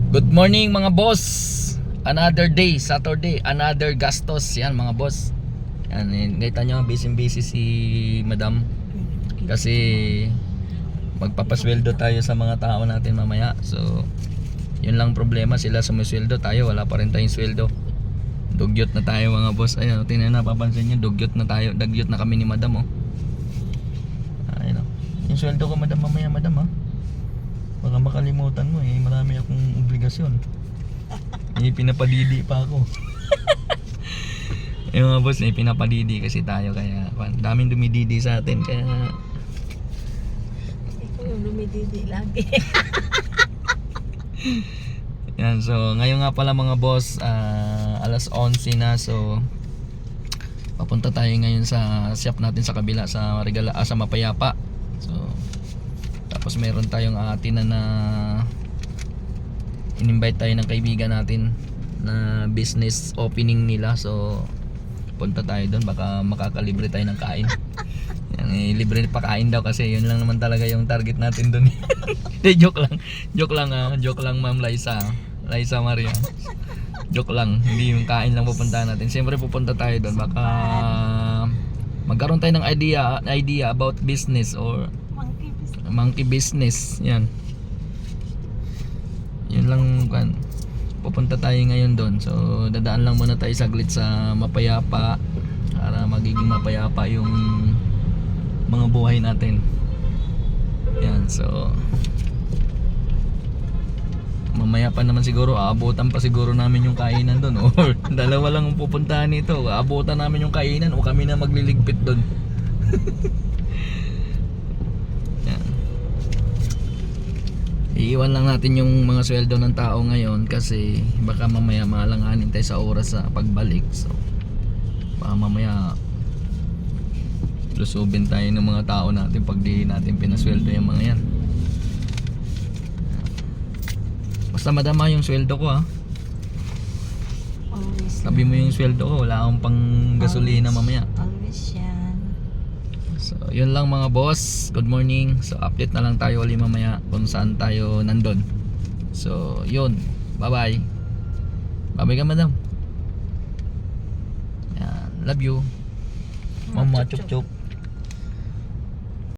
Good morning mga boss. Another day, Saturday, another gastos. Yan mga boss. Yan, kita nyo, busy si madam. Kasi magpapasweldo tayo sa mga tao natin mamaya. So, yun lang problema. Sila sumisweldo, tayo wala pa rin tayong sweldo. Dugyot na tayo mga boss. Ayun, tingnan na, papansin nyo, dugyot na tayo. Dugyot na kami ni madam, oh. Ayun, oh. Yung sweldo ko madam mamaya, madam, oh. Baka makalimutan mo eh, marami akong obligasyon. Pinapadidi pa ako. Yung mga boss, pinapadidi kasi tayo, kaya daming dumididi sa atin, kaya ikaw yung lumididi lagi. yan, so ngayon nga pala mga boss, alas 11 na, so papunta tayo ngayon sa shop natin sa kabila, sa Regala, sa Mapayapa. So tapos meron tayong atin na in-invite tayo ng kaibigan natin na business opening nila. So punta tayo doon, baka makakalibre tayo ng kain. Yan, libre pa kain daw kasi yun lang naman talaga yung target natin doon. Joke lang Ma'am Liza Maria. Joke lang, hindi yung kain lang pupuntahan natin. Siyempre pupunta tayo doon, baka magkaroon tayo ng idea about business or monkey business. Yan, yun lang kan. Pupunta tayo ngayon doon. So dadaan lang muna tayo saglit sa Mapayapa para magiging mapayapa yung mga buhay natin. Yan, so mamaya pa naman siguro, aabutan pa siguro namin yung kainan doon. Or dalawa lang ang pupuntahan nito, aabutan namin yung kainan o kami na magliligpit doon. Iiwan lang natin yung mga sweldo ng tao ngayon kasi baka mamaya maalanganin tayo sa oras sa pagbalik. So baka mamaya lusubin tayo ng mga tao natin pag di natin pinasweldo yung mga yan. Basta madama yung sweldo ko, ha. Sabi mo yung sweldo ko, wala akong pang gasolina mamaya. Always yan. So yun lang mga boss, good morning. So update na lang tayo ulit mamaya kung saan tayo nandun. So yun, bye bye. Bye bye ka madam. Yan, love you Mama, chup chup.